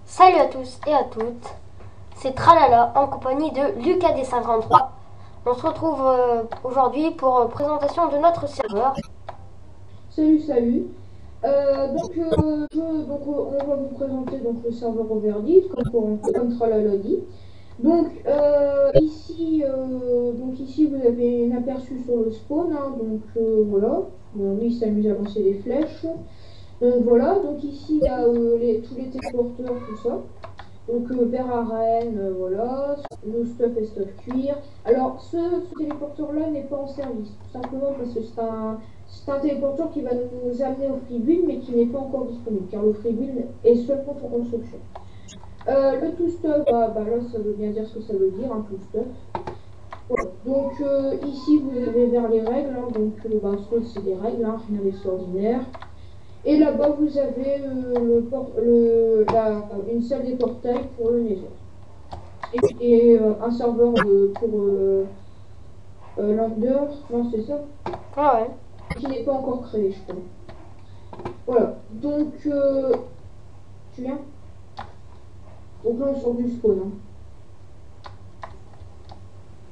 Salut à tous et à toutes, c'est Tralala en compagnie de Lucas des 53. On se retrouve aujourd'hui pour présentation de notre serveur. Salut, salut. On va vous présenter donc, le serveur Overdit, comme Tralala dit. Ici, vous avez un aperçu sur le spawn. Voilà. Bon, lui, il s'amuse à lancer des flèches. Donc voilà. Donc ici, il y a tous les téléporteurs, tout ça. Père Arène, voilà, nos stuff et stuff cuir. Alors, ce téléporteur-là n'est pas en service, tout simplement parce que c'est un téléporteur qui va nous amener au free build, mais qui n'est pas encore disponible, car le free build est seulement en construction. Le tout stuff, là, ça veut bien dire ce que ça veut dire, tout stuff. Voilà. Ici, vous avez vers les règles, c'est des règles, rien d'extraordinaire. Et là-bas, vous avez une salle des portails pour le Nether. Et un serveur pour Lander, non, c'est ça, Ah ouais. qui n'est pas encore créé, je crois. Voilà, tu viens. Donc là, on sort du spawn.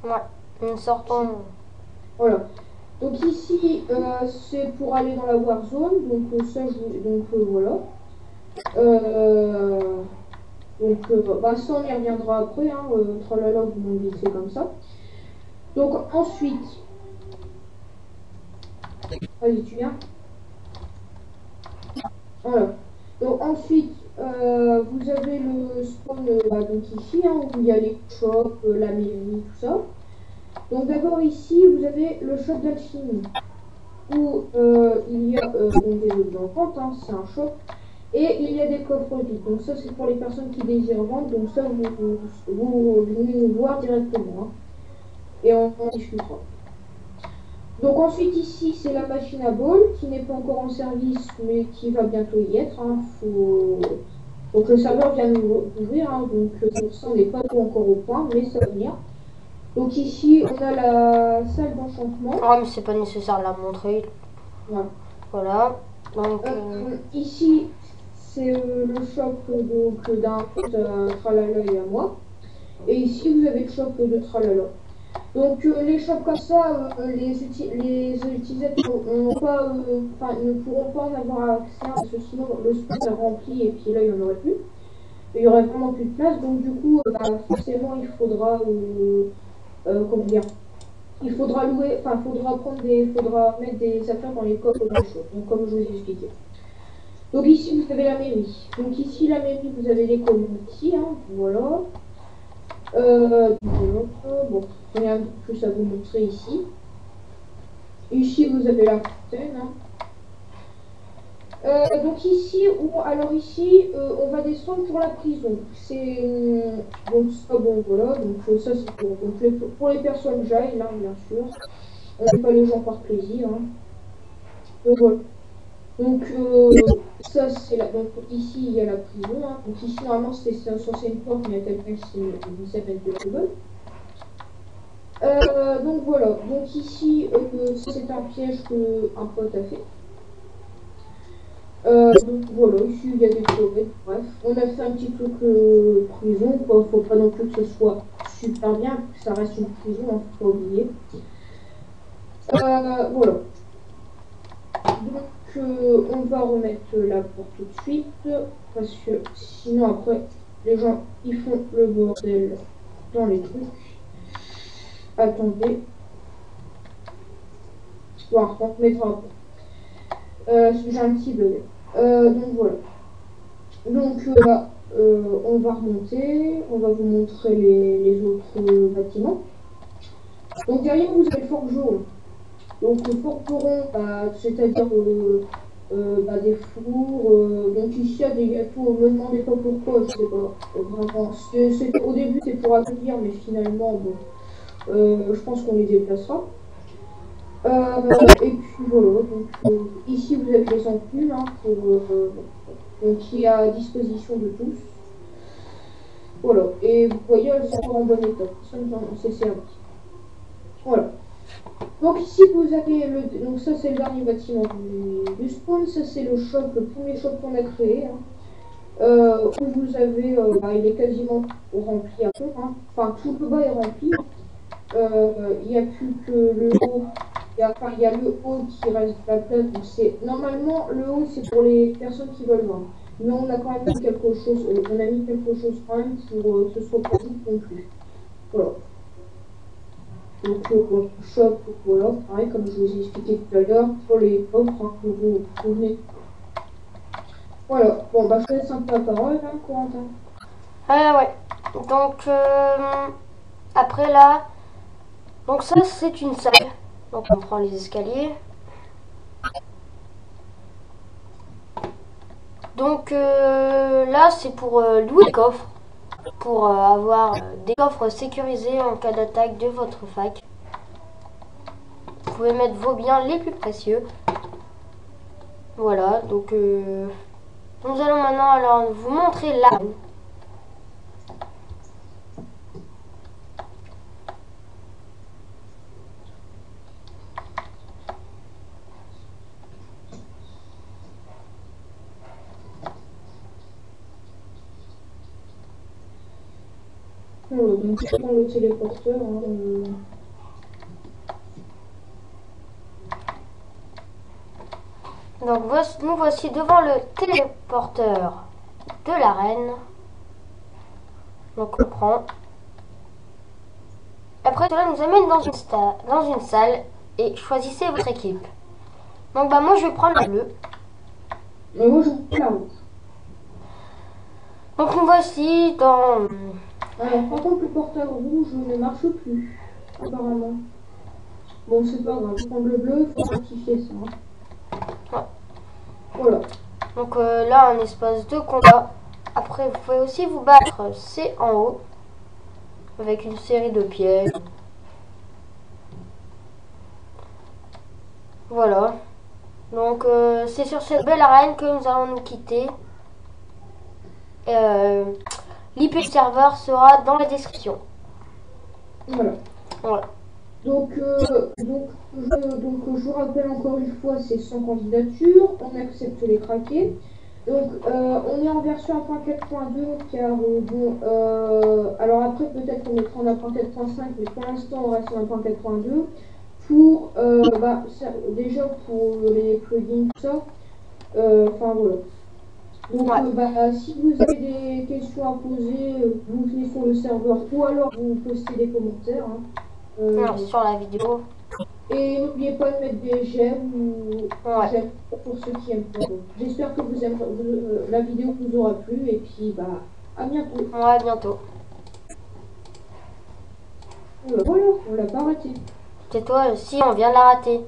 Ouais, nous sortons. Voilà. Donc ici, c'est pour aller dans la Warzone. Voilà. Ça, on y reviendra après. Tralala, vous m'en dites, c'est comme ça. Donc ensuite, vas-y, tu viens. Voilà. Donc ensuite, vous avez le spawn donc ici, où il y a les shops, la mairie, tout ça. Donc d'abord ici, vous avez le shop d'alchimie, où il y a des objets en vente, c'est un shop. Et il y a des coffres vides. Donc ça, c'est pour les personnes qui désirent vendre. Donc ça, vous venez nous voir directement. Et on en discutera. Donc ensuite ici c'est la machine à ball qui n'est pas encore en service mais qui va bientôt y être. Donc le serveur vient d'ouvrir, donc pour ça on n'est pas encore au point mais ça va venir. Donc ici on a la salle d'enchantement. Ah mais c'est pas nécessaire de la montrer. Voilà. Voilà. Donc ici c'est le shop d'un pote Tralala et à moi. Et ici vous avez le shop de Tralala. Donc les shops comme ça, les utilisateurs ne pourront pas en avoir accès parce que sinon le spawn est rempli et puis là il n'y en aurait plus. Il y aurait vraiment plus de place. Donc du coup, forcément il faudra comment dire, il faudra louer, faudra mettre des affaires dans les coffres de shops. Donc comme je vous ai expliqué. Donc ici vous avez la mairie. Donc ici la mairie vous avez les community, voilà. Bon, rien de plus à vous montrer ici. Ici, vous avez la fontaine. Donc ici, on va descendre pour la prison. Voilà. Donc ça, c'est pour les personnes jailles, là, bien sûr. On ne fait pas les gens par plaisir. Donc voilà. Donc ça, c'est là. Donc ici, il y a la prison. Donc ici, normalement, c'est censé une porte, mais il y a quelqu'un qui s'appelle de donc voilà, donc ici c'est un piège qu'un pote a fait. Donc voilà, ici il y a des toilettes, bref. On a fait un petit truc prison, quoi. Faut pas non plus que ce soit super bien, ça reste une prison, faut pas oublier. Voilà. Donc on va remettre la porte tout de suite, parce que sinon après les gens ils font le bordel dans les trucs. Attendez. Bon, on mettra j'ai un petit bug. Donc voilà. On va remonter. On va vous montrer les autres bâtiments. Donc derrière vous avez le forgeron. Donc le forgeron, c'est-à-dire des fours. Donc ici il y a des gâteaux. Ne me demandez pas pourquoi, je sais pas. Vraiment. Au début c'est pour accueillir, mais finalement bon, je pense qu'on les déplacera. Et puis voilà, ici vous avez les ampoules qui est à disposition de tous. Voilà, et vous voyez, elles sont encore en bon état, personne n'en s'est servi. Voilà. Donc ici vous avez donc c'est le dernier bâtiment du spawn, ça c'est le shop, le premier shop qu'on a créé. où vous avez, il est quasiment rempli à fond, hein. Enfin tout le bas est rempli. Il n'y a plus que le haut. Il y a le haut qui reste de la place. Donc normalement, le haut, c'est pour les personnes qui veulent vendre. Mais on a quand même mis quelque chose, on a mis quelque chose quand même pour que ce soit pas tout non plus. Voilà. Donc, votre shop, voilà, pareil, comme je vous ai expliqué tout à l'heure, pour les offres hein, que vous venez. Voilà. Bon, bah, je te laisse un peu la parole, hein, Corentin. Ah ouais. Donc, après là, donc ça c'est une salle. Donc on prend les escaliers. Donc là c'est pour louer les coffres. Pour avoir des coffres sécurisés en cas d'attaque de votre fac. Vous pouvez mettre vos biens les plus précieux. Voilà, donc nous allons maintenant alors vous montrer l'arène. Donc, je prends le téléporteur. Hein, Donc nous voici devant le téléporteur de l'arène. Donc on prend. Après cela nous amène dans une salle et choisissez votre équipe. Donc bah moi je vais prendre la bleue. Mais moi, je prends la rouge. Donc nous voici dans... Alors, par contre, le porteur rouge ne marche plus, apparemment. Bon, c'est pas grave. Prendre le bleu, il faut rectifier ça. Hein. Ouais. Voilà. Donc là un espace de combat. Après vous pouvez aussi vous battre, c'est en haut. Avec une série de pièges. Voilà. Donc c'est sur cette belle arène que nous allons nous quitter. L'IP du serveur sera dans la description. Voilà. Voilà. Donc, je vous rappelle encore une fois, c'est 100 candidatures. On accepte les craqués. Donc, on est en version 1.4.2 car, alors après, peut-être qu'on mettra en 1.4.5, mais pour l'instant, on reste en 1.4.2 pour, déjà pour les plugins, tout ça. Enfin, voilà. Donc, si vous avez des questions à poser, vous venez sur le serveur ou alors vous postez des commentaires. Hein, sur la vidéo. Et n'oubliez pas de mettre des j'aime ou j'aime pour ceux qui aiment pas. J'espère que la vidéo vous aura plu et puis à bientôt. Ouais, à bientôt. Voilà, on l'a pas raté. C'est toi, si on vient de la rater.